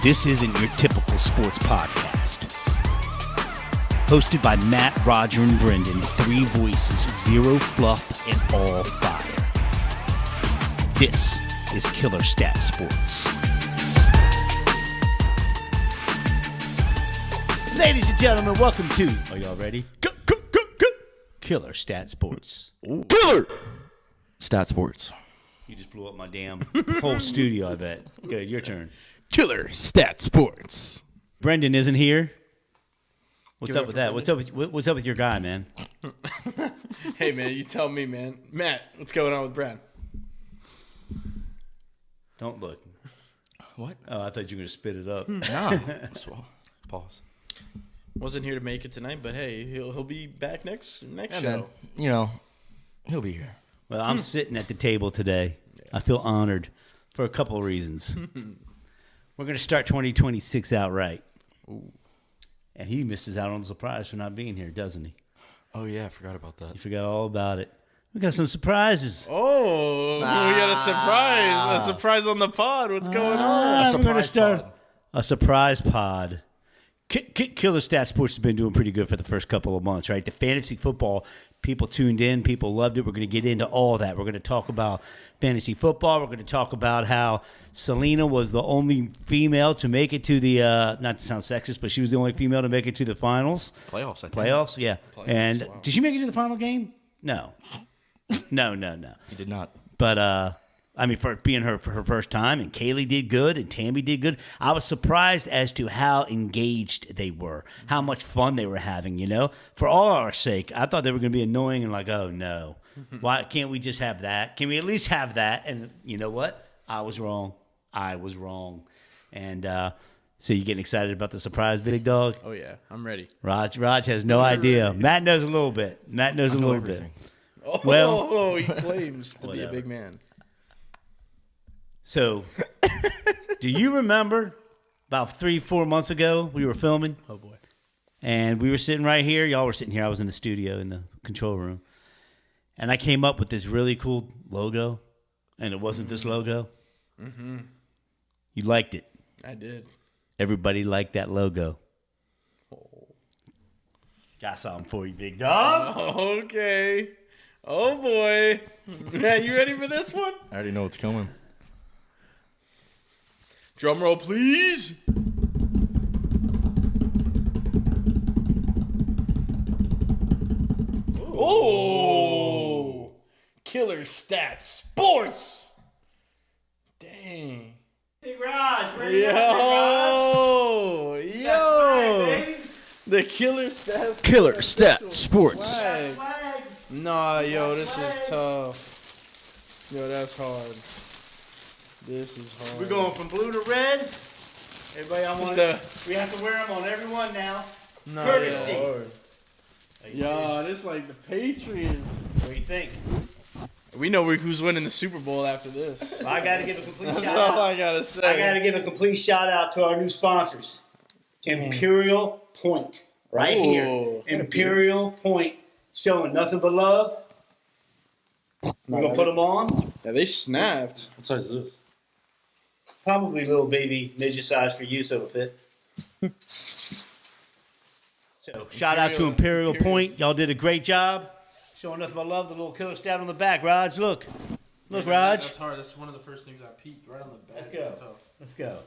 This isn't your typical sports podcast. Hosted by Matt, Roger, and Brendan, three voices, zero fluff, and all fire. This is Killer Stat Sports. Ladies and gentlemen, welcome to, are y'all ready? Killer Stat Sports. Killer Stat Sports. You just blew up my damn whole studio, I bet. Good, your turn. Killer Stat Sports. Brendan isn't here. What's up with that? What's up with your guy, man? Hey, man, you tell me, man. Matt, what's going on with Brad? Don't look. What? Oh, I thought you were going to spit it up. No. Pause. Wasn't here to make it tonight, but hey, he'll be back next show. Then, you know, he'll be here. Well, I'm sitting at the table today. I feel honored for a couple of reasons. We're going to start 2026 out right. Ooh. And he misses out on the surprise for not being here, doesn't he? Oh, yeah, I forgot about that. You forgot all about it. We got some surprises. Oh, we got a surprise. A surprise on the pod. What's going on? We're going to start a surprise pod. Killer Stat Sports has been doing pretty good for the first couple of months, right? The fantasy football, people tuned in, people loved it. We're going to get into all that. We're going to talk about fantasy football. We're going to talk about how Selena was the only female to make it to the, not to sound sexist, but she was the only female to make it to the finals. Playoffs, I think. Playoffs, yeah. And wow. Did she make it to the final game? No. No. He did not. But, I mean, for it being her first time, and Kaylee did good, and Tammy did good. I was surprised as to how engaged they were, how much fun they were having, you know? For all our sake, I thought they were going to be annoying and like, oh, no. Why can't we just have that? Can we at least have that? And you know what? I was wrong. And so you getting excited about the surprise, big dog? Oh, yeah. I'm ready. Raj has no idea. Matt knows a little bit. Bit. Oh, Well, he claims to be a big man. So, do you remember about 3-4 months ago we were filming? Oh, boy. And we were sitting right here. Y'all were sitting here. I was in the studio in the control room. And I came up with this really cool logo. And it wasn't this logo. Mm-hmm. You liked it. I did. Everybody liked that logo. Oh. Got something for you, big dog. Okay. Oh, boy. Matt, you ready for this one? I already know what's coming. Drum roll, please. Oh, Killer Stat Sports. Dang. Hey, Raj. Yo. Right, the Killer Stat Sports. Swag. Nah, yo, this is tough. Yo, that's hard. This is hard. We're going from blue to red. Everybody, we have to wear them on everyone now. No, Courtesy. Yo, this is like the Patriots. What do you think? We know who's winning the Super Bowl after this. Well, I got to give a complete That's shout all out. I gotta say. I got to give a complete shout out to our new sponsors, Imperial Point, right here. Imperial Point, showing nothing but love. We're gonna put them on. Yeah, they snapped. What size is this? Probably little baby midget size for you, so it'll fit. So shout out to Imperial Point. Y'all did a great job. Showing nothing but love. The little killer stat on the back. Raj, look. Look, Raj. That's hard. That's one of the first things I peeked right on the back. Let's go.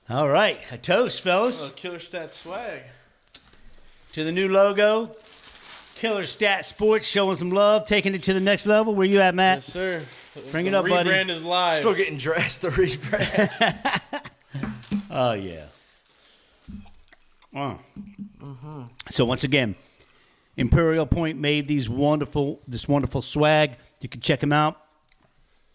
All right. A toast, fellas. Oh, Killer Stat swag. To the new logo. Killer Stat Sports, showing some love, taking it to the next level. Where you at, Matt? Yes, sir. Bring it up, buddy. Rebrand is live. Still getting dressed to rebrand. Oh, yeah. Wow. So once again, Imperial Point made this wonderful swag. You can check them out.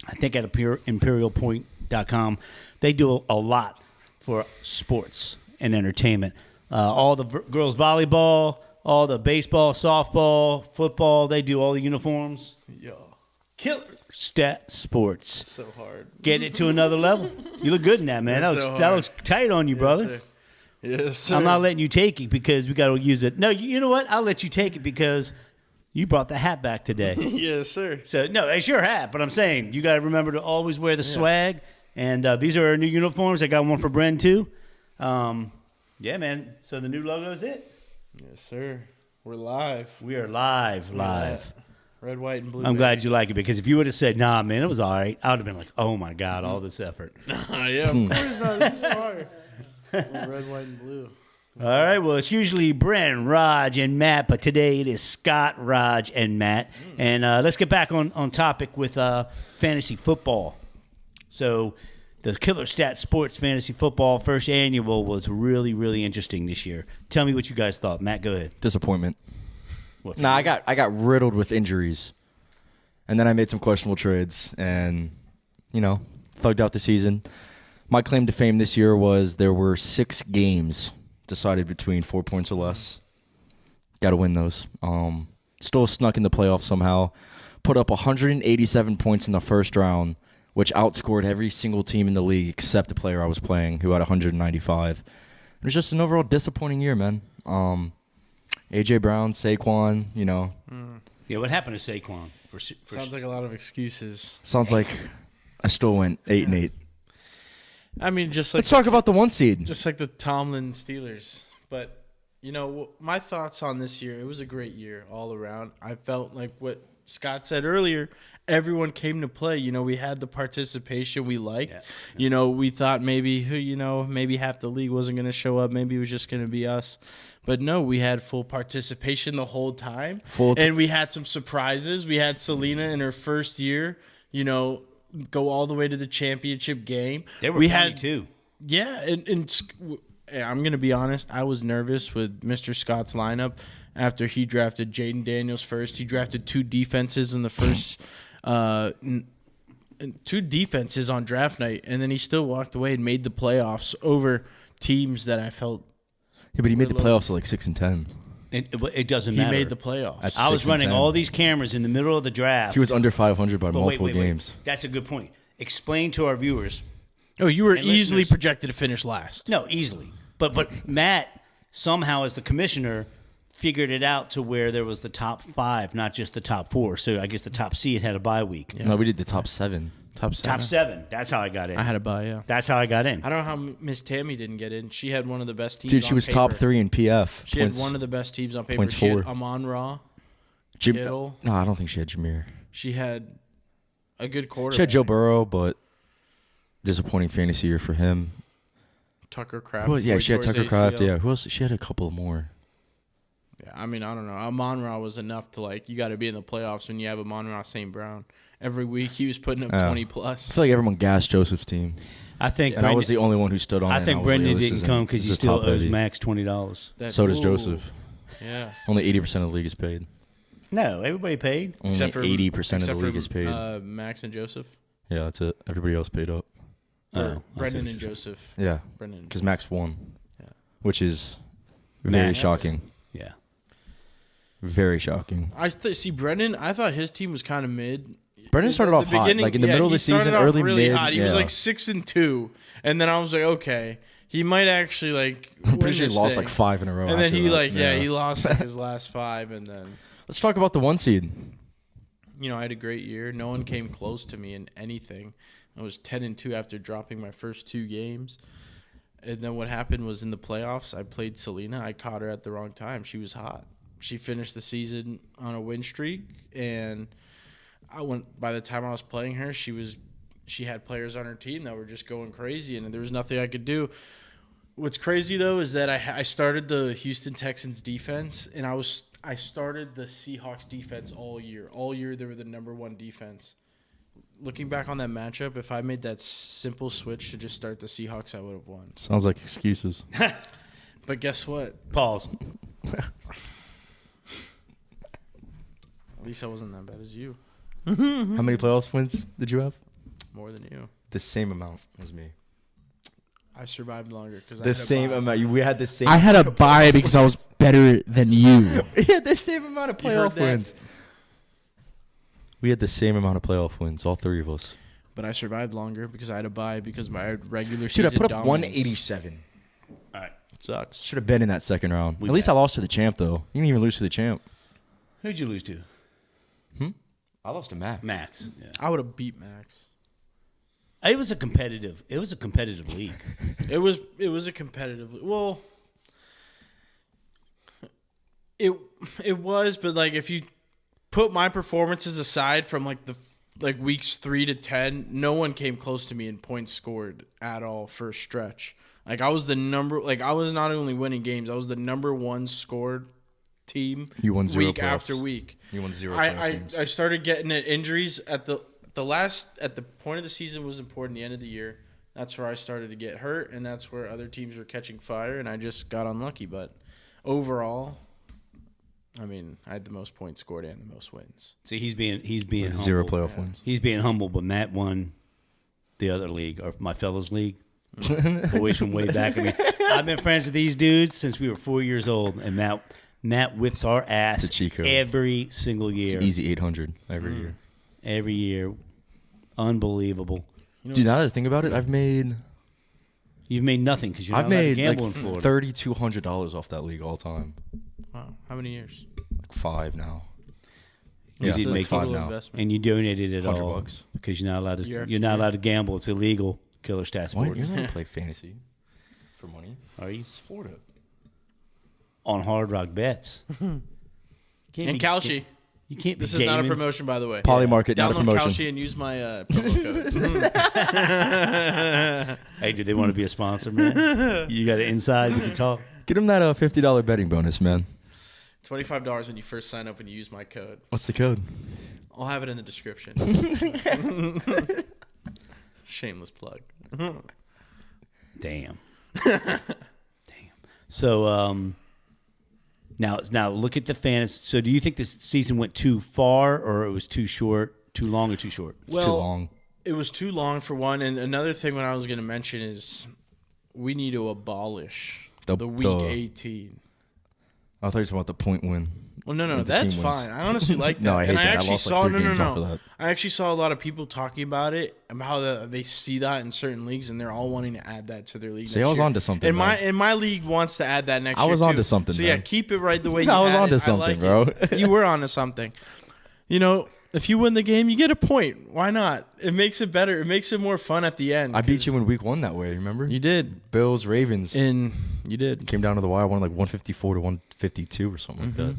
I think at imperialpoint.com. They do a lot for sports and entertainment. All the girls volleyball, all the baseball, softball, football. They do all the uniforms. Yeah. Killer Stat Sports. So hard. Get it to another level. You look good in that, man. That looks tight on you, brother. Sir. Yes, sir. I'm not letting you take it because we got to use it. No, you know what? I'll let you take it because you brought the hat back today. Yes, sir. So, no, it's your hat, but I'm saying you got to remember to always wear the swag And these are our new uniforms. I got one for Bren, too. Yeah, man. So the new logo is it. Yes, sir. We're live. We are live. Red, white, and blue. I'm glad you like it because if you would have said, nah, man, it was all right, I would have been like, oh, my God, all this effort. Yeah, of course not. This is fire. We're red, white, and blue. All right, well, it's usually Bren, Raj, and Matt, but today it is Scott, Raj, and Matt. And let's get back on topic with fantasy football. So the Killer Stat Sports Fantasy Football first annual was really, really interesting this year. Tell me what you guys thought. Matt, go ahead. Disappointment. What, Nah, I got riddled with injuries, and then I made some questionable trades, and thugged out the season. My claim to fame this year was there were 6 games decided between 4 points or less. Got to win those. Still snuck in the playoffs somehow. Put up 187 points in the first round, which outscored every single team in the league except the player I was playing, who had 195. It was just an overall disappointing year, man. A.J. Brown, Saquon, Yeah, what happened to Saquon? Sounds like a lot of excuses. Sounds like I still went 8-8. I mean, Let's talk about the 1 seed. just like the Tomlin Steelers. But, my thoughts on this year, it was a great year all around. I felt like what Scott said earlier, everyone came to play. We had the participation we liked. Yeah. We thought maybe half the league wasn't going to show up. Maybe it was just going to be us. But no, we had full participation the whole time. And we had some surprises. We had Selena in her first year, go all the way to the championship game. They were funny, too. Yeah, and I'm going to be honest. I was nervous with Mr. Scott's lineup after he drafted Jaden Daniels first. He drafted 2 defenses in the first 2 defenses on draft night, and then he still walked away and made the playoffs over teams that I felt. Yeah, but he made the playoffs at like 6-10. It doesn't matter. He made the playoffs. I was running all these cameras in the middle of the draft. He was under 500 by multiple wait. games. That's a good point. Explain to our viewers. Oh, you were easily listeners. projected to finish last. No, easily. But Matt, somehow as the commissioner, figured it out to where there was the top 5, not just the top 4. So I guess the top seed had a bye week. Yeah. No, we did the top 7. Top 7. That's how I got in. I had a bye, yeah. That's how I got in. I don't know how Miss Tammy didn't get in. She had one of the best teams. Dude, she was paper. top 3 in PF. She had one of the best teams on paper. Points She had 4. Amon-Ra, Kittle. No, I don't think she had Jameer. She had a good quarterback. She had Joe Burrow, but disappointing fantasy year for him. Tucker Kraft. Well, yeah, she had Tucker Kraft. ACL. Yeah, who else? She had a couple more. Yeah, I mean, I don't know. Amon-Ra was enough to, you got to be in the playoffs when you have Amon-Ra St. Brown. Every week he was putting up 20 plus. I feel like everyone gassed Joseph's team. I think And I was the only one who stood on it. I think Brendan didn't come because he still owes Max $20. So does Joseph. Yeah. Only 80% of the league is paid. No, everybody paid. Only 80% of the league is paid. Max and Joseph. Yeah, that's it. Everybody else paid up. Brendan and Joseph. Yeah, Brendan. because Max won, Yeah. which is very Max. shocking. Yeah. Very shocking. See, Brendan, I thought his team was kind of mid. Brendan started off hot, like in the middle of the season, early really mid. hot. He was like 6-2, and then I was like, okay, he might actually I'm pretty sure he lost like 5 in a row. And then after he that. he lost his last 5, and then Let's talk about the 1 seed. I had a great year. No one came close to me in anything. I was 10-2 after dropping my first 2 games. And then what happened was in the playoffs, I played Selena. I caught her at the wrong time. She was hot. She finished the season on a win streak, and by the time I was playing her, she had players on her team that were just going crazy, and there was nothing I could do. What's crazy though is that I started the Houston Texans defense, and I started the Seahawks defense all year. All year they were the number 1 defense. Looking back on that matchup, if I made that simple switch to just start the Seahawks, I would have won. Sounds like excuses. But guess what? Pause. At least I wasn't that bad as you. How many playoffs wins did you have? More than you. The same amount as me. I survived longer because The same amount. We had the same. I had a bye because I was better than you. We had the same amount of You heard playoff that? wins. We had the same amount of playoff wins, all 3 of us. But I survived longer because I had a bye because my regular Dude, season I put up dominance 187. All right. sucks. Should have been in that second round. We At least bet. I lost to the champ, though. You didn't even lose to the champ. Who'd you lose to? I lost to Max. Max. Yeah. I would have beat Max. It was a competitive league. It was a competitive. Well, it was, but like if you put my performances aside from like the weeks 3 to 10, no one came close to me in points scored at all for a stretch. Like I was I was not only winning games, I was the number 1 scored team. You won 0 week playoffs. after week. You won 0 I started getting injuries at the point of the season was important. The end of the year, that's where I started to get hurt, and that's where other teams were catching fire, and I just got unlucky. But overall, I mean, I had the most points scored and the most wins. See, he's being 0 humble. playoff wins. He's being humble, but Matt won the other league, or my fellows league. Boys from way back. I mean, I've been friends with these dudes since we were 4 years old, and Matt whips our ass It's a cheat code. every single year. It's easy 800 every year. Every year. Unbelievable. Dude, now that I think about it, You've made nothing because you're not I've allowed to made gamble like in Florida. $3,200 off that league all time. Wow, how many years? Like 5 now. You Yeah, did like make 5 total now. investment. And you donated it $100 all bucks. because you're not allowed to. Year after You're not year. allowed to gamble. It's illegal. Killer Stat Why? Sports. You're not going to play fantasy for money? Are you This is Florida. on Hard Rock Bets? And Kalshi. You can't. Be This is not a gaming. promotion, by the way. Polymarket, not a Download promotion. Kalshi and use my promo code. Hey, do they want to be a sponsor, man? You got it inside. You can talk. Get him that $50 betting bonus, man. $25 when you first sign up and you use my code. What's the code? I'll have it in the description. Shameless plug. Damn. Damn. So now look at the fantasy. So do you think this season went too far, or it was too short, too long, or too short? It's too long. It was too long for one. And another thing what I was going to mention is we need to abolish the week 18. I thought you were talking about the point win. Well, no, With the that's team wins. fine. I honestly like that. No, I hate and that. I actually lost, like, saw 3 games off of that. I actually saw a lot of people talking about it, about how they see that in certain leagues, and they're all wanting to add that to their league. See, next I was year. onto something, And man. my league wants to add that next I year. was too. onto something, So yeah, man. keep it right the way you I was had onto it. something, I like bro. it. You were onto something. You know, if you win the game, you get a point. Why not? It makes it better. It makes it more fun at the end. I beat you in week 1 that way, remember? You did. Bills, Ravens. And you did. Came down to the wire, won like 154 to 152 or something like that.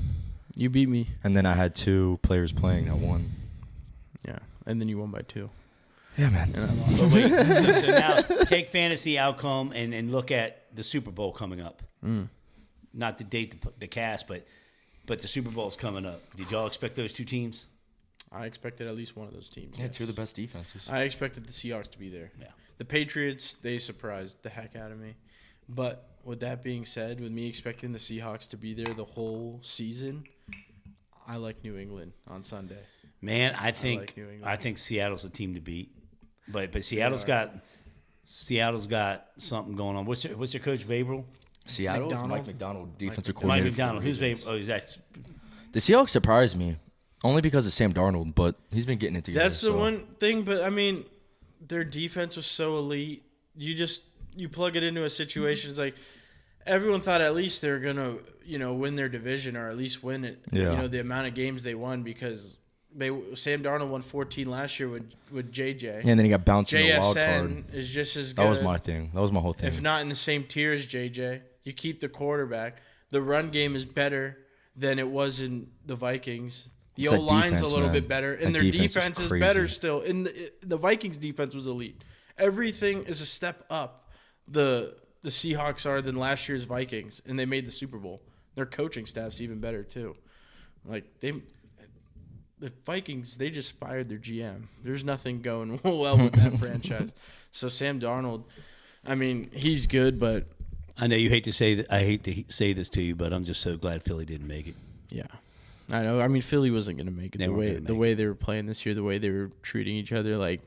You beat me. And then I had 2 players playing that won. Yeah. And then you won by 2. Yeah, man. And I lost. But wait, so now take fantasy outcome and look at the Super Bowl coming up. Not to date the cast, but the Super Bowl is coming up. Did y'all expect those two teams? I expected at least one of those teams. Yeah, yes. 2 of the best defenses. I expected the Seahawks to be there. Yeah. The Patriots, they surprised the heck out of me. But with that being said, with me expecting the Seahawks to be there the whole season, I like New England on Sunday. Man, I like think New England. I think Seattle's a team to beat. But Seattle's got something going on. What's your coach, Vrabel? Seattle is McDonald. Mike McDonald, defensive Mike coordinator. Mike for the McDonald. Who's Ravens. Vrabel? Oh, that's The Seahawks surprised me, only because of Sam Darnold, but he's been getting it together. That's the so. one thing, but I mean, their defense was so elite. You plug it into a situation. It's like everyone thought at least they're gonna win their division or at least win it. Yeah. The amount of games they won because Sam Darnold won 14 last year with JJ. And then he got bounced in the wild card. JSN is just as good. That was my thing. That was my whole thing. if not in the same tier as JJ. You keep the quarterback. The run game is better than it was in the Vikings. The It's that O-line's a defense, little man. bit better, and That their defense is defense is crazy. better still. And the Vikings' defense was elite. Everything is a step up. The Seahawks are than last year's Vikings, and they made the Super Bowl. Their coaching staff's even better too. Like the Vikings, they just fired their GM. There's nothing going well with that franchise. So Sam Darnold, I mean, he's good, but I know you hate to say that. I hate to say this to you, but I'm just so glad Philly didn't make it. yeah. I know. I mean, Philly wasn't going to make it They the weren't way gonna make the way they were playing this year, the way they were treating each other, like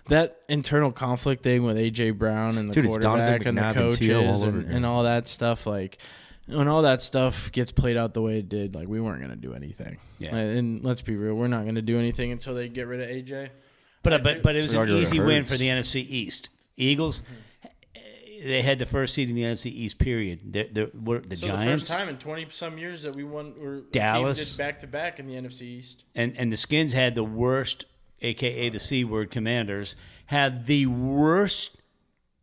that internal conflict thing with AJ Brown and the Dude, it's quarterback Donovan and the McNabb and T.O. all coaches over again. and all that stuff. Like when all that stuff gets played out the way it did, like we weren't going to do anything. Yeah. And let's be real, we're not going to do anything until they get rid of AJ. But it was So an arguably easy it win hurts. for the NFC East. Eagles, they had the first seed in the NFC East. Period. Were the So Giants the first time in 20-some years that we won, or Dallas. did back-to-back in the NFC East. and the Skins had the worst, aka the C word, Commanders, had the worst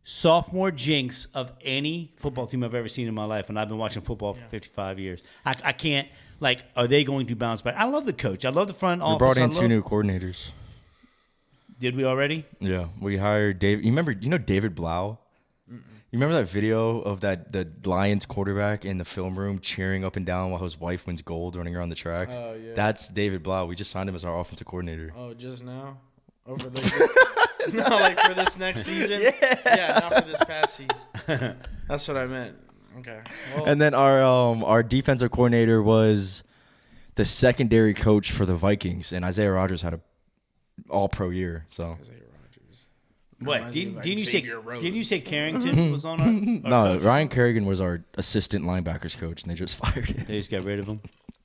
sophomore jinx of any football team I've ever seen in my life, and I've been watching football for 55 years. I can't, like, are they going to bounce back? I love the coach. I love the front office. We brought in 2 new coordinators. Did we already? Yeah, we hired Dave. You know David Blau? You remember that video of the Lions quarterback in the film room cheering up and down while his wife wins gold running around the track? Oh, yeah. That's David Blau. We just signed him as our offensive coordinator. Oh, just now? Over the no, like for this next season? Yeah, not for this past season. That's what I meant. Okay. Well, And then our defensive coordinator was the secondary coach for the Vikings, and Isaiah Rodgers had a all-pro year. So Isaiah Rodgers. What? Reminds me of, like, Didn't you say Xavier Carrington was on our no, coach? Ryan Kerrigan was our assistant linebackers coach, and they just fired him. They just got rid of him.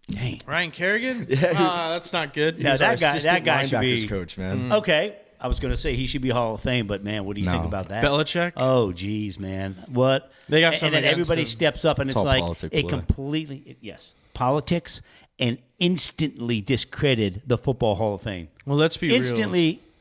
Dang. Ryan Kerrigan? Yeah, That's not good. No, Our that guy assistant should be linebackers coach, man. Okay. I was going to say he should be Hall of Fame, but man, what do you think No. about that? Belichick? Oh, geez, man. What? They got and something then against everybody him. steps up, and It's it's all like politics it play. completely, yes, politics, and instantly discredited the Football Hall of Fame. Well, let's be real.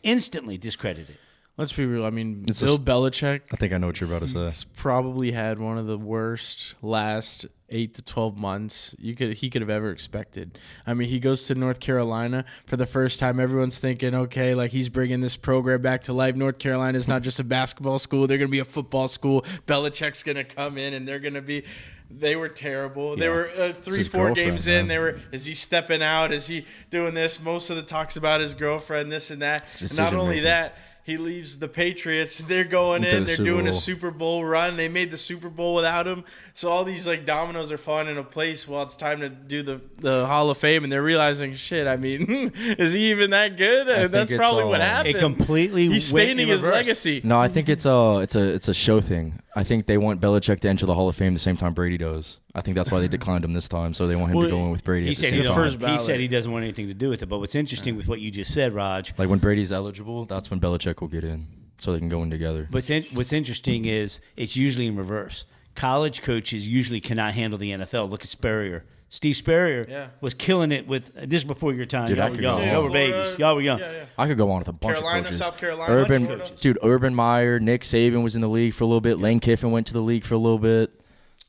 Instantly discredited. Let's be real. I mean, It's Bill just- Belichick I think I know what you're about to say. has probably had one of the worst last 8 to 12 months he could have ever expected. I mean, he goes to North Carolina for the first time. Everyone's thinking, okay, like he's bringing this program back to life. North Carolina is not just a basketball school; they're going to be a football school. Belichick's going to come in, and they're going to be. They were terrible. They were 3-4 games in. man. They were. Is he stepping out? Is he doing this? Most of the talks about his girlfriend, this and that. And not only decision-making. that. He leaves the Patriots. They're going Into in. the They're Super doing a Bowl. Super Bowl run. They made the Super Bowl without him. So all these like dominoes are falling into place. Well, it's time to do the Hall of Fame, and they're realizing, shit. I mean, is he even that good? think That's it's probably all- what It happened. It completely He's went staining in his reverse. legacy. No, I think it's a show thing. I think they want Belichick to enter the Hall of Fame the same time Brady does. I think that's why they declined him this time. So they want him Well, to go in with Brady. He at the said, same he, the time. first he said ballot. he doesn't want anything to do with it. But what's interesting with what you just said, Raj, Like when Brady's eligible, that's when Belichick will get in, so they can go in together. what's interesting is it's usually in reverse. College coaches usually cannot handle the NFL. Look at Spurrier. Steve Spurrier Yeah. was killing it with this is before your time. Dude, Y'all I were could young. go Y'all on. were babies. Y'all were young. Yeah, yeah. I could go on with a bunch Carolina, of coaches. South Carolina, Urban, bunch of coaches. dude, Urban Meyer, Nick Saban was in the league for a little bit. Lane Kiffin went to the league for a little bit.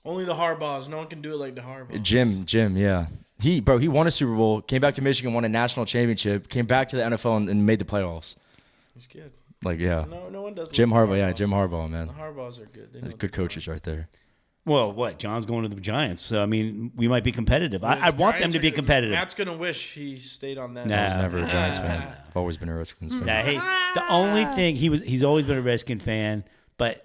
Only the Harbaughs. No one can do it like the Harbaughs. Jim, yeah. He won a Super Bowl, came back to Michigan, won a national championship, came back to the NFL and made the playoffs. He's good. Like, yeah. No one does. Jim like the Harbaugh, yeah, Harbaughs. Jim Harbaugh, man. The Harbaughs are good. They know Good coaches right there. Well, what? John's going to the Giants. So, I mean, we might be competitive. I The want them Giants to are be good. competitive. Matt's gonna wish he stayed on that. Nah. I was never a Giants fan. I've always been a Redskins fan. Nah, hey, the only thing he's always been a Redskin fan, but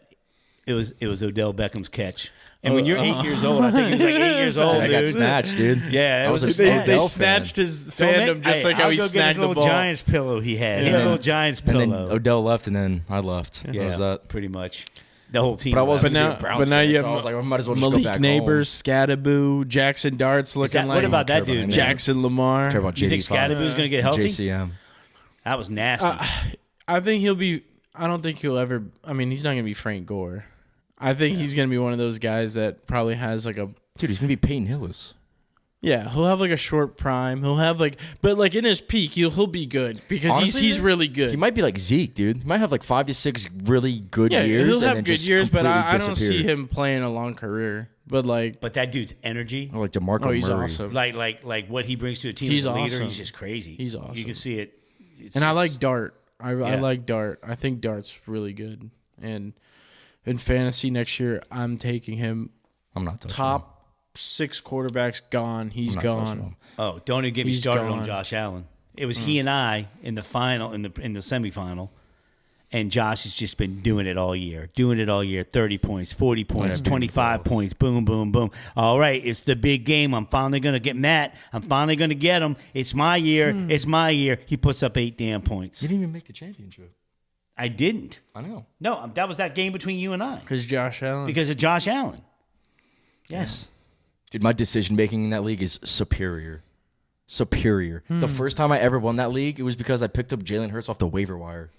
it was Odell Beckham's catch. And when you're 8 years old, I think he was like 8 years old, I got dude. snatched, dude. Yeah, it I was was a a They Odell fan. snatched his So, man, fandom just hey, like how I'll he go get snagged his the little ball. Giants pillow he had. He had a little Giants And pillow. then Odell left, and then I left. yeah, That was that. pretty much. The whole team. But I wasn't But now- a Browns but now fan, you so have I was like, I might as well just go Malik back Neighbors, Scadaboo, Jackson Darts looking that- like what about that care about dude? him. Jackson Lamar. home. Care about You think JD5. Scadaboo's going to get healthy? JCM. That was nasty. I think he'll be. I don't think he'll ever. I mean, he's not gonna be Frank Gore. I think he's gonna be one of those guys that probably has like a. Dude, he's going to be Peyton Hillis. Yeah, he'll have like a short prime. He'll have like, but like in his peak, he'll be good because Honestly, he's dude, really good. He might be like Zeke, dude. He might have like 5 to 6 really good yeah, years. he'll and have then good just years, but I completely don't see disappear. him playing a long career. But like, but that dude's energy, Or like DeMarco oh, he's Murray. awesome. like what he brings to a team He's as a leader, awesome. he's just crazy. He's You awesome. can see it. It's And I just- like Dart. I Yeah. like Dart. I think Dart's really good. And in fantasy next year, I'm taking him I'm not touching him. top 6 quarterbacks gone. He's I'm not touching gone. him. Oh, don't even get me He's started on gone. Josh Allen. It was he and I in the final, in the semifinal, and Josh has just been doing it all year. 30 points, 40 points, 25 points, boom, boom, boom. All right, it's the big game. I'm finally going to get Matt. I'm finally going to get him. It's my year. It's my year. He puts up 8 damn points. You didn't even make the championship. I didn't. I know. No, that was that game between you and I Because Josh Allen. because of Josh Allen. Yes. Dude, my decision making in that league is superior. Superior. The first time I ever won that league, it was because I picked up Jalen Hurts off the waiver wire.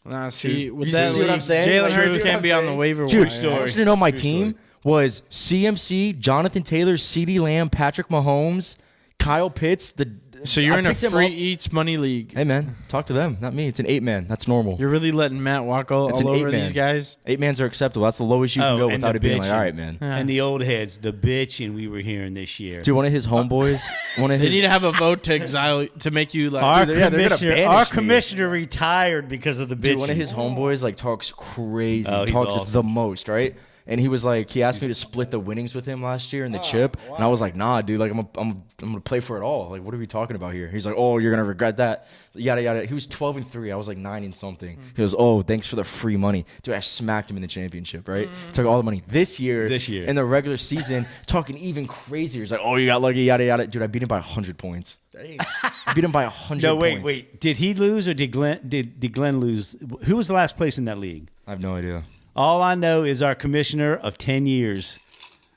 Nah, see, with You that see what I'm league, saying? Jalen Like, Hurts you see what can't I'm be on the saying? waiver Dude, wire. I want you to know my team was CMC, Jonathan Taylor, CeeDee Lamb, Patrick Mahomes, Kyle Pitts, the So you're I in a picked him free up. eats money league. Hey man, talk to them, not me. It's an 8-man. That's normal. You're really letting Matt walk all It's an over 8-man. these guys. 8-mans are acceptable. That's the lowest you can go and without the it being like, bitching. all right, man. And the old heads, the bitching we were hearing this year. Dude, one of his homeboys, one of They need his to have a vote to exile to make you like. our Dude, yeah, they're gonna commissioner, banish me. retired because of the bitching. dude, one of his homeboys like talks crazy, Oh, he's talks awesome. the most, right? And he was like, he asked me to split the winnings with him last year in the chip, and I was like, nah, dude, like I'm gonna play for it all. Like, what are we talking about here? He's like, oh, you're gonna regret that, yada yada. He was 12-3, I was like 9 and something. He goes, oh, thanks for the free money, dude. I smacked him in the championship, right? Took all the money. This year in the regular season, talking even crazier. He's like, oh, you got lucky, yada yada. Dude, I beat him by 100 points. I beat him by 100. No, points. wait. Did he lose or did Glenn lose? Who was the last place in that league? I have no idea. All I know is our commissioner of 10 years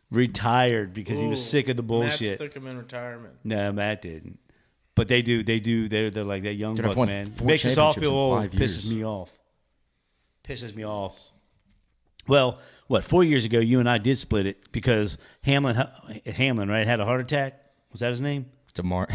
retired because he was sick of the Matt bullshit. stuck him in retirement. No, Matt didn't. But they do. They're like that young Dude, I've buck, won man. 4 Makes us all feel championships in old. 5 Pisses years. me off. Well, 4 years ago, you and I did split it because Hamlin, right, had a heart attack. Was that his name? DeMar.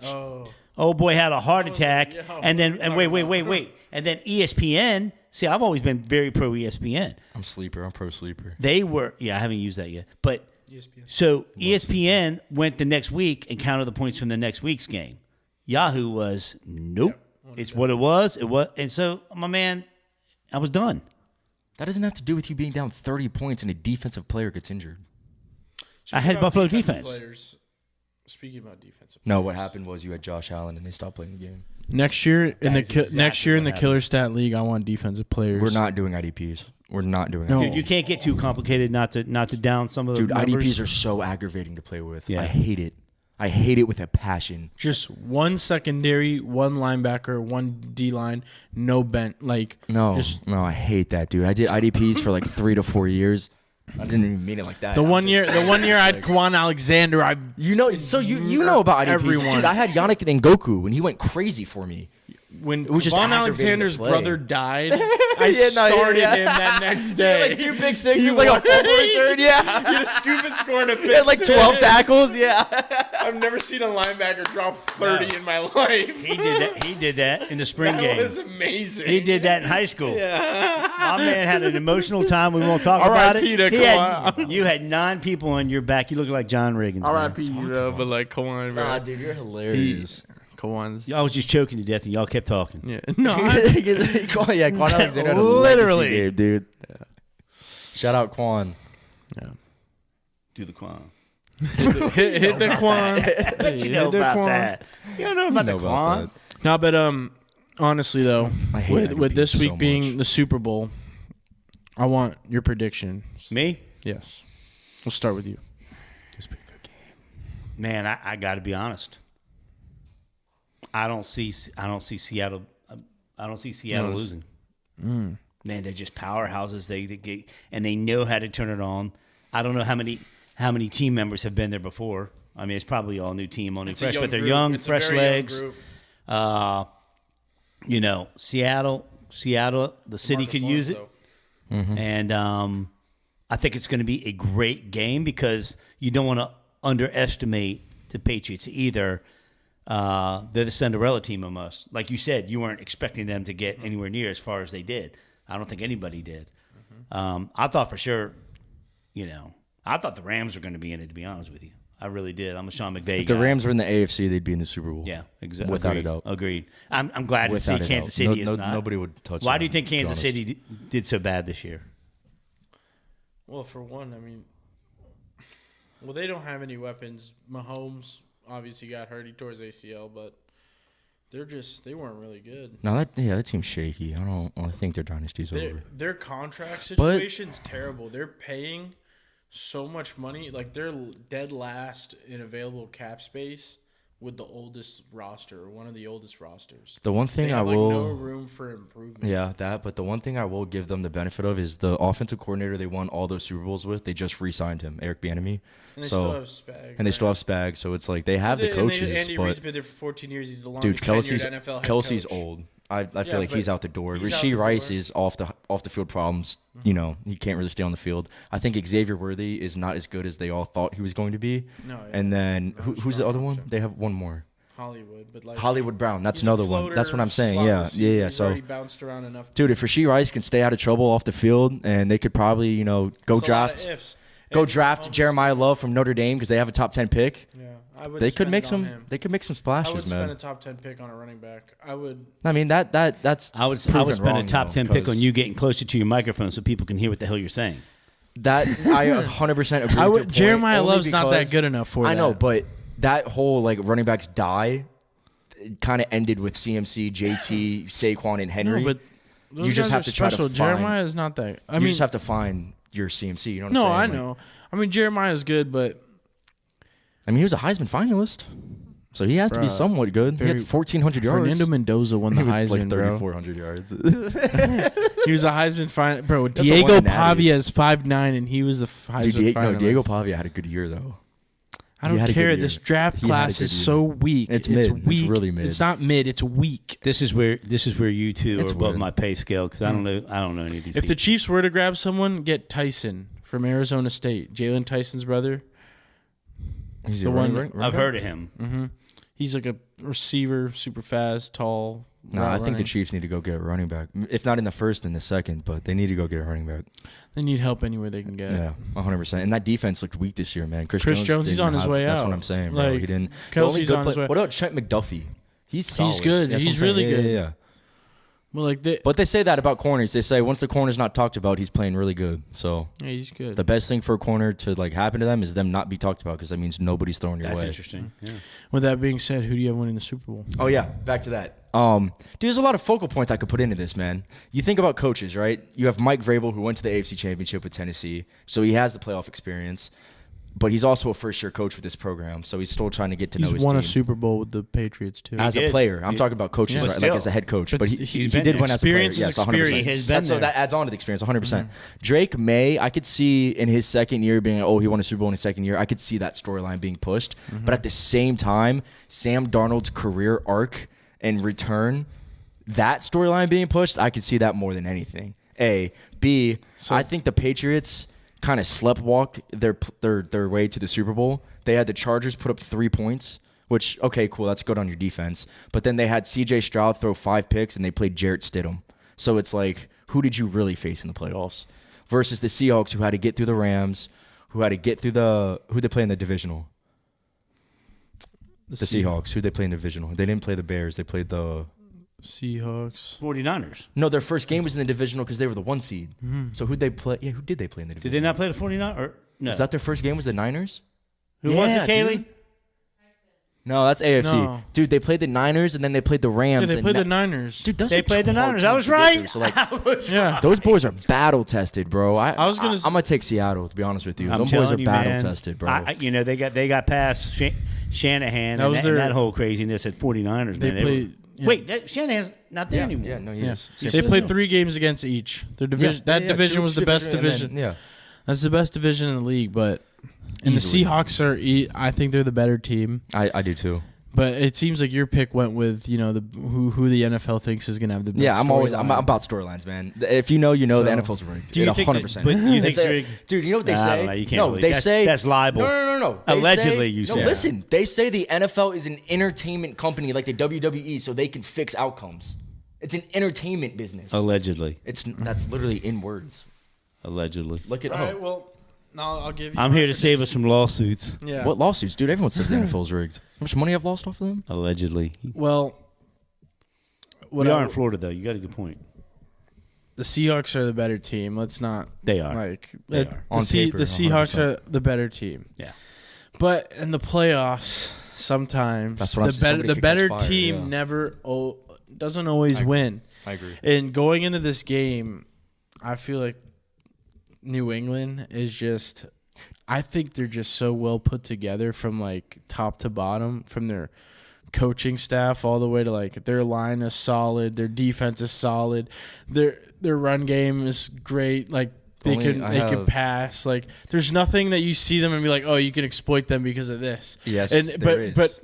Oh, Oh boy, had a heart attack, yeah, and then what are you wait, and then ESPN. See, I've always been very pro ESPN. I'm sleeper. I'm pro sleeper. They were, I haven't used that yet, but ESPN. so ESPN went the next week and counted the points from the next week's game. Yahoo was nope. It's what it was. And so my man, I was done. That doesn't have to do with you being down 30 points and a defensive player gets injured. I had Speaking about Buffalo defensive defense. Players, speaking about defensive. No, players. what happened was you had Josh Allen and they stopped playing the game. Next year in the That is exactly next year in what the Killer happens. Stat League, I want defensive players. We're not doing IDPs. We're not doing No. IDPs. Dude, you can't get too complicated not to down some of the Dude, numbers. IDPs are so aggravating to play with. Yeah. I hate it. I hate it with a passion. Just one secondary, one linebacker, one D line, no bent. Like No, just no, I hate that, dude. I did IDPs for like 3 to 4 years. I didn't even mean it like that. the I'm one just year. saying, The one year I had like- Kwan Alexander. I You know, so you know about IDPs. Everyone. Dude, I had Yannick and Ngoku and he went crazy for me. when was just Kwan aggravating to Alexander's play. brother died, I Yeah, no, yeah, started yeah. him that next day. Like 2 big sixes, like a fumble return, yeah. He had a scoop and score and a He had like 12 tackles, yeah. I've never seen a linebacker drop 30 in my life. He did that in the spring That game. was amazing. He did that in high school. My man had an emotional time. We won't talk about it. R.I.P. to He had, Kawhi. you had 9 people on your back. You look like John Reagan's. man. R.I.P. You know, but like Kwan, bro. Nah, dude, you're hilarious. Kwan's. I was just choking to death, and y'all kept talking. Yeah. No, Yeah, Quan Alexander had a Literally. legacy game, dude. Shout out Quan. Do the Quan. hit the Kwan. But you know Hit the about Quan. that. You don't know about the Know about Quan. that. No, but honestly though, I hate with this IDPs week so being much. the Super Bowl, I want your prediction. Me? Yes. We'll start with you. Man, I got to be honest. I don't see Seattle. I don't see Seattle No, losing. Man, they're just powerhouses. They get and they know how to turn it on. I don't know how many team members have been there before. I mean, it's probably all new team, all new fresh, but they're young, fresh legs. You know, Seattle, the city could use it, and I think it's going to be a great game because you don't want to underestimate the Patriots either. They're the Cinderella team almost. Like you said, you weren't expecting them to get anywhere near as far as they did. I don't think anybody did. I thought for sure, I thought the Rams were going to be in it, to be honest with you. I really did. I'm a Sean McVay If the guy. Rams were in the AFC, they'd be in the Super Bowl. Yeah, exactly. Without a doubt. Agreed. I'm glad Without to a see Kansas doubt. City is not. Nobody would touch Why them, do you think to be Kansas honest. City did so bad this year? Well, for one, I mean, they don't have any weapons. Mahomes obviously got hurt. He tore his ACL, but they weren't really good. No, that seems shaky. I think their dynasty's over. Their contract situation's terrible. They're paying so much money. Like, they're dead last in available cap space with the oldest roster, or one of the oldest rosters. The one thing They I have, will, no room for improvement. yeah, but the one thing I will give them the benefit of is the offensive coordinator they won all those Super Bowls with. They just re-signed him, Eric Bieniemy. And they still have Spag. And they still have Spag, so it's like they have the And coaches, Andy but Reid's been there for 14 years. He's the longest dude, Kelsey's tenured NFL head Kelsey's coach. old. I feel Yeah, like he's but out the door. he's out Rashee the Rice door. is off the field problems. You know, he can't really stay on the field. I think Xavier Worthy is not as good as they all thought he was going to be. No, yeah. And then No, who's the strong other one? option. They have one more. Hollywood, but like Hollywood Brown. That's he's a another one. floater, That's what I'm saying. slot Yeah, receiver. yeah. He's So, already bounced around enough. dude, if Rashee Rice can stay out of trouble off the field, and they could probably, go It's a lot of draft, ifs. go And draft Mahomes- Jeremiah Love from Notre Dame because they have a top 10 pick. Yeah, I would. They could make some. some. They could make some I would splashes, spend a man. top 10 pick on a running back. I would. I mean that's I would proven spend a wrong, top though, 10 pick 'cause on you getting closer to your microphone so people can hear what the hell you're saying. That I 100% agree. I with would. your point, Jeremiah only Love's not that because- good enough for I that. know, but that whole like running backs die kind of ended with CMC, JT, Saquon, and Henry. No, but those You just guys have are to try to special. find- Jeremiah is not that. I you mean, just have to find your CMC. You know what no, I'm I saying? know. I mean, Jeremiah's good, but I mean, he was a Heisman finalist, so he has to be Bruh, somewhat good. He had 1,400 yards. Fernando Mendoza won the He was, Heisman, like bro. 3,400 yards. He was a Heisman finalist, bro. That's a Diego one natty. Pavia is 5'9", and he was the Heisman finalist. Diego Pavia had a good year though. I He don't had a good care. year. This draft He had a class good is year. so weak. It's mid. It's weak. really mid. It's not mid. It's weak. This is where you two It's are above weird. my pay scale because I don't know any of these If the people. Chiefs were to grab someone, get Tyson from Arizona State, Jalen Tyson's brother. He's The a one- running- I've heard of him. Mm-hmm. He's like a receiver, super fast, tall. No, I think the running. Chiefs need to go get a running back. If not in the first, in the second, but they need to go get a running back. They need help anywhere they can get. Yeah, 100%. And that defense looked weak this year, man. Chris Jones, he's didn't on his way That's out. what I'm saying, bro. Like, He didn't. the Kelsey's only good on his way. What about Trent McDuffie? He's solid. good. That's what He's I'm saying. really good. Yeah. Well, like they, But they say that about corners. They say once the corner's not talked about, he's playing really good. So yeah, he's good. the best thing for a corner to like happen to them is them not be talked about because that means nobody's throwing your That's way. interesting. Yeah. With that being said, who do you have winning the Super Bowl? Oh yeah, back to that. Dude, there's a lot of focal points I could put into this, man. You think about coaches, right? You have Mike Vrabel, who went to the AFC Championship with Tennessee, so he has the playoff experience. But he's also a first-year coach with this program, so he's still trying to get to know He's his won team. a Super Bowl with the Patriots too. As a did. player, I'm talking about coaches, Yeah. right? But like still. as a head coach. But But he's he been did there. win as a player. Experience is Yes, 100%. experience. He has been So there. that adds on to the experience, 100%. Drake May, I could see in his second year being, he won a Super Bowl in his second year. I could see that storyline being pushed. But at the same time, Sam Darnold's career arc and return, that storyline being pushed, I could see that more than anything. A. B, I think the Patriots kind of sleptwalked their way to the Super Bowl. They had the Chargers put up 3 points, which, okay, cool, that's good on your defense. But then they had C.J. Stroud throw 5 picks, and they played Jarrett Stidham. So it's like, who did you really face in the playoffs? Versus the Seahawks, who had to get through the Rams, who had to get through who they play in the divisional? The Seahawks. Who they play in the divisional? They didn't play the Bears. They played the... Seahawks. 49ers. No, their first game was in the divisional because they were the 1 seed. So who'd they play? Yeah, who did they play in the Did divisional? they not play the 49ers? Or, no. Was that their first game? Was the Niners? Who was Yeah, it, Kaylee? dude. No, that's AFC. No. Dude, they played the Niners and then they played the Yeah, Rams. they and played na- the Niners. Dude, those They are played the hard Niners. teams I was to get right. through. So like, I was Yeah. those boys are battle tested, bro. I was gonna s- I'm gonna take Seattle to be honest with you. I'm Those boys telling are you, battle man, tested, bro. they got past Shanahan That and, was and their- that whole craziness at 49ers. They man. played- yeah. Wait, Shanahan's not there anymore. yeah, no, he Yeah. is. They played 3 games against each. Their division. Yeah, that yeah, division two was the best division and division. then- yeah. That's the best division in the league. But and Easily. the Seahawks are. I think they're the better team. I do too. But it seems like your pick went with who the NFL thinks is gonna have the best. Yeah, I'm storyline. about storylines, man. If you know, you know. The So- NFL's rigged. Do you It think 100%. that- but you think It's Drake- dude, you know what they I say? don't know, you can't no, really- they that's- say that's libel. No. They Allegedly, say, you no, say. listen. They say the NFL is an entertainment company like the WWE, so they can fix outcomes. It's an entertainment business. Allegedly. That's literally in words. Allegedly. Look at All right. Well, now I'll give you. I'm here to save us from lawsuits. Yeah. what lawsuits, dude? Everyone says the NFL's rigged. How much money I've lost off of them? Allegedly. Well, what We I- are in Florida, though. You got a good point. the Seahawks are the better team. Let's not. They are. Like They the, are. On paper, the Seahawks 100%. are the better team. Yeah. But in the playoffs, sometimes That's what I'm the saying. better Somebody the could better catch fire, team yeah. never doesn't always win. I agree. And going into this game, I feel like New England is just. I think they're just so well put together from like top to bottom, from their coaching staff all the way to like their line is solid, their defense is solid, their run game is great. Like they Only can I can have- pass. Like there's nothing that you see them and be like, oh, you can exploit them because of this. Yes, and there is. but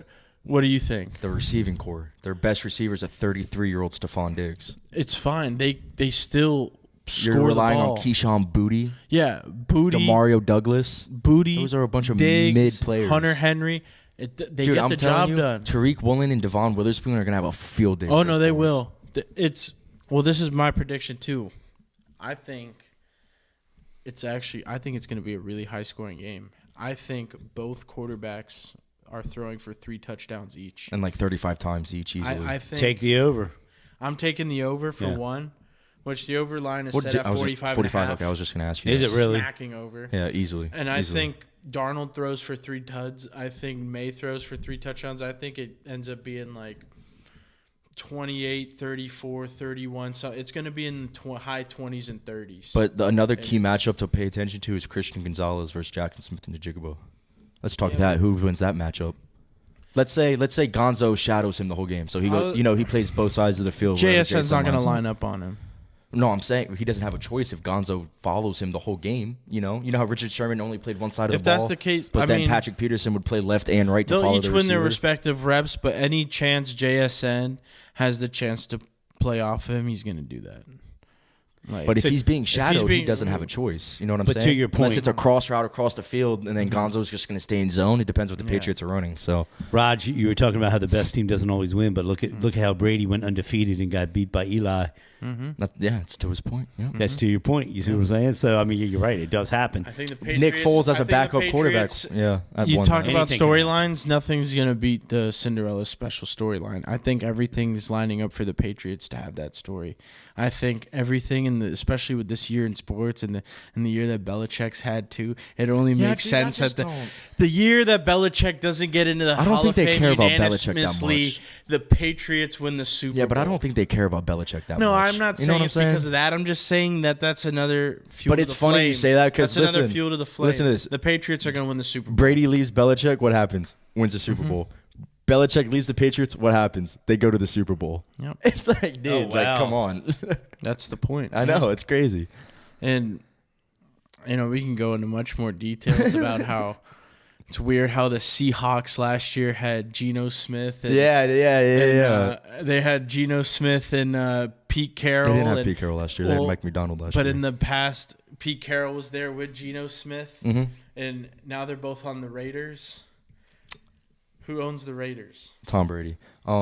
what do you think? The receiving core. Their best receivers are 33-year-old Stephon Diggs. It's fine. They still score You're relying the on ball. Keyshawn Booty, Yeah, Booty, Demario Douglas. Booty. Those are a bunch of Diggs, mid players. Hunter Henry. They Dude, get I'm the telling job you, done. Tariq Woolen and Devon Witherspoon are gonna have a field day. Oh with no, those they boys. will. This is my prediction too. I think it's going to be a really high scoring game. I think both quarterbacks are throwing for 3 touchdowns each. And like 35 times each easily. I think Take the over. I'm taking the over for one, which the over line is set at I was 45 45. and a half. Okay, I was just gonna ask you. Is that. it really? Smacking over. Yeah, easily. And I Easily. think Darnold throws for 3 tuds. I think May throws for 3 touchdowns. I think it ends up being like 28, 34, 31. So it's going to be in the high 20s and 30s. But another key It's- matchup to pay attention to is Christian Gonzalez versus Jackson Smith and Njigba. Let's talk that. Who wins that matchup? Let's say Gonzo shadows him the whole game, so he plays both sides of the field. wherever JSN's Jason not going lines to him. line up on him. No, I'm saying he doesn't have a choice if Gonzo follows him the whole game. You know how Richard Sherman only played one side of If the ball. that's the case, but I then mean, Patrick Peterson would play left and right to they'll follow each the win their receiver. respective reps, but any chance JSN has the chance to play off him, he's going to do that. Like, But if he's being shadowed, he being- doesn't have a choice. You know what I'm But saying? to your Unless point- it's a cross route across the field, and then Gonzo's just going to stay in zone. It depends what the Patriots are running. So Raj, you were talking about how the best team doesn't always win, but look at how Brady went undefeated and got beat by Eli. it's to his point. Yeah. That's to your point. You see what I'm saying? So I mean, you're right. It does happen. I think the Patriots, Nick Foles as I a think the backup quarterback. Patriots- Yeah, at You one talk time. about Anything can storylines. Nothing's gonna beat the Cinderella special storyline. I think everything's lining up for the Patriots to have that story. I think everything especially with this year in sports and the year that Belichick's had too. It only makes dude, I sense just that don't- the year that Belichick doesn't get into the I don't Hall think of they Fame care about Belichick that unanimously, much. the Patriots win the Super Bowl. Yeah, but I don't think they care about Belichick that No, much. I'm not You know saying what I'm it's saying? because of that. I'm just saying that's another fuel. But to it's the funny flame. you say that 'cause that's another listen, fuel to the flame. listen to this. The Patriots are going to win the Super Bowl. Brady leaves Belichick. What happens? Wins the Super Bowl. Belichick leaves the Patriots. What happens? They go to the Super Bowl. Yep. It's like, dude, it's wow. like, come on. That's the point. I know it's crazy. And we can go into much more details about how it's weird how the Seahawks last year had Geno Smith. And, Yeah. they had Geno Smith and Pete Carroll. They didn't have and- Pete Carroll last year. They had well, Mike McDonald last But year. in the past, Pete Carroll was there with Geno Smith, Mm-hmm. and now they're both on the Raiders. Who owns the Raiders? Tom Brady.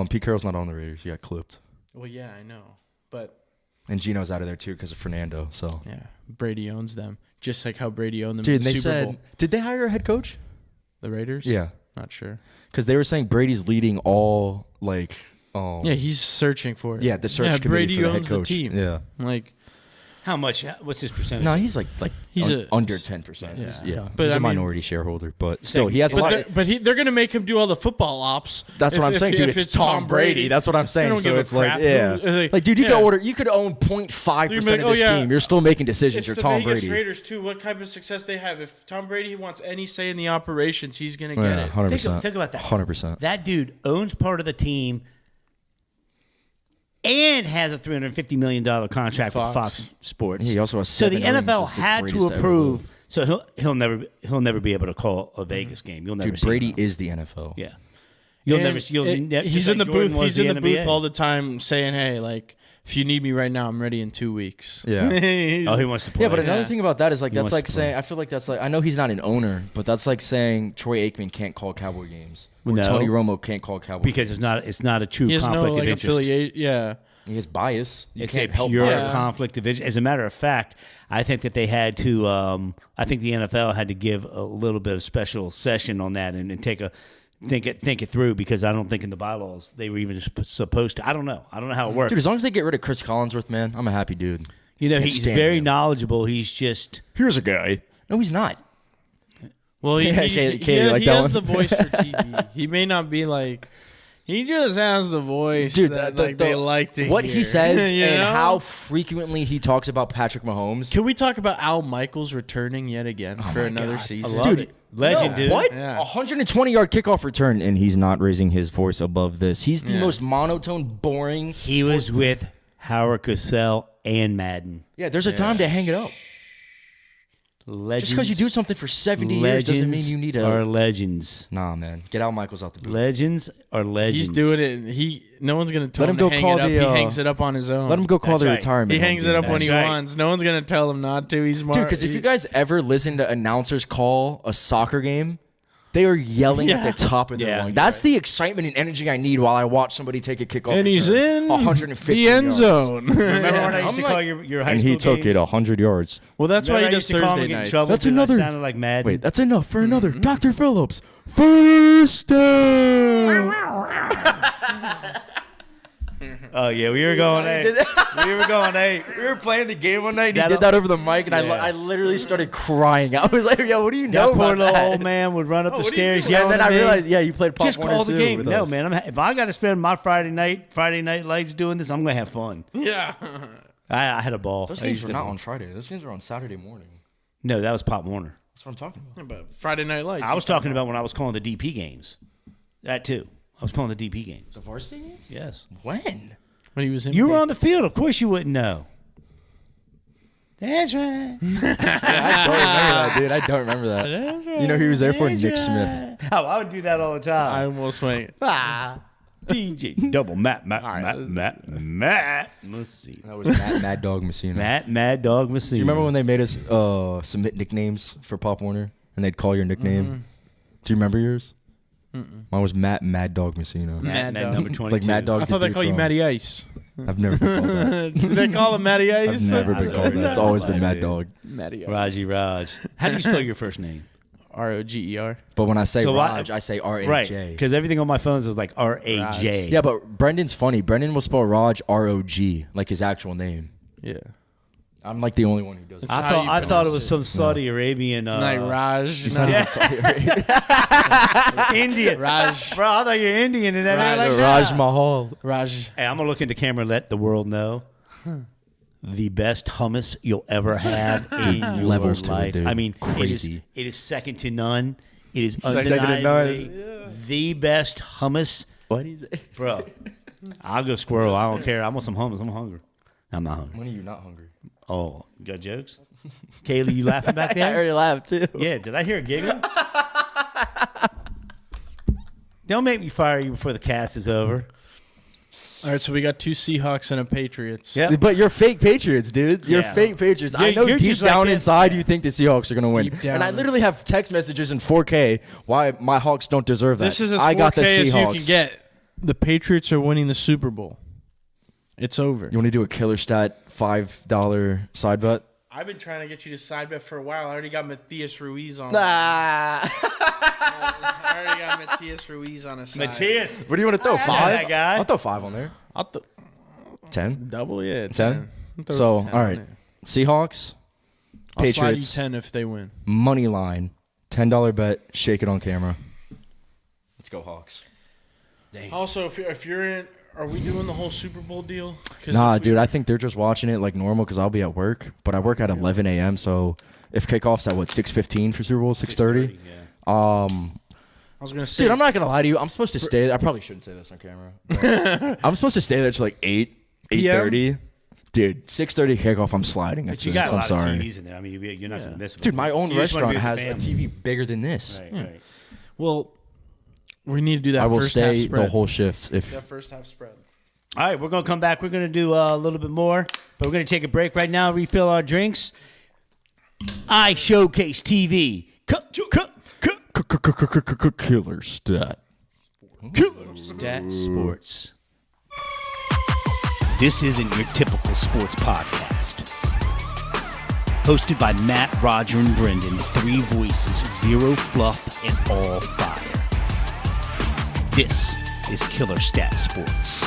Pete Carroll's not on the Raiders. He got clipped. Well, yeah, I know, but And Gino's out of there too because of Fernando. So, yeah, Brady owns them, just like how Brady owned them dude, in the they Super said, Bowl. did they hire a head coach? The Raiders? Yeah, Not sure. because they were saying Brady's leading all like. Yeah, he's searching for it. Yeah, the search Yeah, committee Brady for the head owns the coach. team. Yeah. Like, How much? What's his percentage? No, he's like He's under 10%. Yeah. Yeah, But he's I a mean- minority shareholder, but still, he has a lot. but they're gonna make him do all the football ops. That's what I'm saying, dude. if It's Tom Brady. That's what I'm They saying. don't So give a it's like, crap yeah, who- like, dude, you yeah. you could own 0.5% You'd of be like, this oh, yeah. team. You're still making decisions. It's You're the Tom Vegas Brady. Raiders too. What type of success they have? If Tom Brady wants any say in the operations, he's gonna get Yeah, it. 100%. Think about that. 100%. That dude owns part of the team and has a $350 million contract with Fox. Fox Sports. He also has so the 7 rings NFL as the had greatest to ever approve. So he'll never be able to call a Vegas game. You'll never Dude, see Brady him. is the NFL. Yeah. You'll never. He's in the booth. He's in the booth all the time, saying, "Hey, like, if you need me right now, I'm ready in 2 weeks." Yeah. He's- Oh, he wants to play. Yeah, but another Yeah. thing about that is like He that's wants like to play. saying I feel like that's like I know he's not an owner, but that's like saying Troy Aikman can't call Cowboy games or No. Tony Romo can't call Cowboy because games. it's not a true he has conflict no like of interest. affiliate. Yeah, He has bias. You It's a can't help pure bias. conflict of interest. As a matter of fact, I think that they had to. I think the NFL had to give a little bit of special session on that and think it through because I don't think in the bylaws they were even supposed to. I don't know. I don't know how it works. Dude, as long as they get rid of Chris Collinsworth, man, I'm a happy dude. You know, Can't he's stand very him. knowledgeable. He's just Here's a guy. No, he's not. well, he, Yeah, he, Katie, he, like he that has one? the voice for TV. He may not be like. He just has the voice Dude, that the- they like to what hear. he says You and know? how frequently he talks about Patrick Mahomes. Can we talk about Al Michaels returning yet again for another I season? love it. Legend, dude. What? Yeah. 120-yard kickoff return, and he's not raising his voice above this. He's the most monotone, boring. He was with Howard Cosell and Madden. Yeah, there's a time to hang it up. Legends. Just because you do something for 70 years doesn't mean you need are a. legends. Nah, man. Get Al Michaels out the booth. Legends are legends. He's doing it. And no one's gonna tell Let him him to go hang call it up. the, He hangs it up on his own. Let him go call That's the right. retirement. He home, hangs dude. it up when he That's right. wants. No one's gonna tell him not to. He's smart. Dude, because if you guys ever listen to announcers call a soccer game, They are yelling at the top of their Yeah. lungs. That's the excitement and energy I need while I watch somebody take a kickoff. And he's return in 150 the end yards. zone. Remember when I used I'm to like- call your high And school he took games? it 100 yards. Well, that's why Remember he I does used to call him and Thursday get in nights. trouble That's because I another- sounded like Madden. Wait, that's enough for another. Dr. Phillips, first down. Oh yeah, we were going eight. We were going eight. We were playing the game one night, and he That'll- did that over the mic, and Yeah. I literally started crying. I was like, yo, what do you That know poor about little that? old man would run up the What do you stairs mean? yelling And then at I me. realized, yeah, you played Pop Just 1 call and the 2 game. with No, us. man. If I got to spend my Friday night lights doing this, I'm gonna have fun. Yeah. I had a ball. Those I games used were to not ball. on Friday. Those games were on Saturday morning. No, that was Pop Warner. That's what I'm talking about. But Friday Night Lights. I was talking about when I was calling the DP games. That too. I was calling the DP games. The varsity games? Yes. When? when he was in. You were on the field. Of course you wouldn't know. That's right. I don't remember that, dude. I don't remember that. You know who he was there for? That's Nick right. Smith. Oh, I would do that all the I time. almost went. DJ double Matt. Let's see. That was Mad Dog Messina. Mad Dog Messina. Do you remember when they made us submit nicknames for Pop Warner, and they'd call your nickname? Do you remember yours? Mine was Mad Dog Messina. Matt Mad Dog. number 22? Like Mad Dog. I thought the they dude call you from- Matty Ice. I've never been called that. Did they call him Matty Ice? I've never been called that. It's always been Mad Dog. Matty Ice. Raji Raj. How do you spell your first name? Roger. But when I say So Raj, I say R-A-J. Right. Because everything on my phones is like R-A-J. Yeah, but Brendan's funny. Brendan will spell Raj R-O-G, like his actual name. Yeah. I'm like the only one who does it. How do you I thought it pronounce was it? some Saudi Arabian. Like Raj. It's No. not even Saudi Arabia. Indian. Raj. Bro, I thought you were Indian and then Raj- like Raj that. Mahal. Raj. Hey, I'm gonna look in the camera and let the world know. The best hummus you'll ever have in your levels to it, life. dude. I mean, Crazy. It is second to none. It is Second to none. undeniably the best hummus, What do you say? bro. I'll go squirrel. I don't care. I want some hummus. I'm hungry. I'm not hungry. When are you not hungry? Oh, you got jokes? Kaylee, you laughing back I there? already laughed too. Yeah, did I hear a giggle? Don't make me fire you before the cast is over. All right, so we got 2 Seahawks and a Patriots. Yep. But you're fake Patriots, dude. You're Yeah. fake Patriots. I You're- know you're deep just like down that. inside you think the Seahawks are going to win. Deep down And I literally have text messages in 4K why my Hawks don't deserve that. This is as I got the 4K as you Seahawks. can get. The Patriots are winning the Super Bowl. It's over. You want to do a killer stat $5 side bet? I've been trying to get you to side bet for a while. I already got Matthias Ruiz on. Ah. I already got Matthias Ruiz on a side. Matthias. What do you want to throw? know 5? that guy. I'll throw 5 on there. I'll 10? double, yeah. 10? 10. So, all right. Seahawks, I'll slide you Patriots, 10 if they win. money line, $10 bet, shake it on camera. Let's go Hawks. Also, if you're in, are we doing the whole Super Bowl deal? 'Cause Nah, if we- dude, I think they're just watching it like normal because I'll be at work. But I work at 11 a.m. So if kickoff's at what 6:15 for Super Bowl, 6:30. I was gonna say, Dude, I'm not gonna lie to you. I'm supposed to stay. I probably shouldn't say this on camera. but I'm supposed to stay there till like 8:30. Dude, 6:30 kickoff. I'm sliding. But you got a I'm lot sorry. of TVs in there. I mean, you're not going to miss it. Dude, my own You just wanna restaurant be has with a the family. TV bigger than this. Right, right. well, we need to do that. I will first half stay spread. the whole shift. If That first half spread. All right, we're going to come back. We're going to do a little bit more, but we're going to take a break right now, refill our drinks. I Showcase TV. killer stat. Stat Sports. This isn't your typical sports podcast. Hosted by Matt, Roger, and Brendan, 3 voices, 0 fluff, and all fire. This is Killer Stat Sports.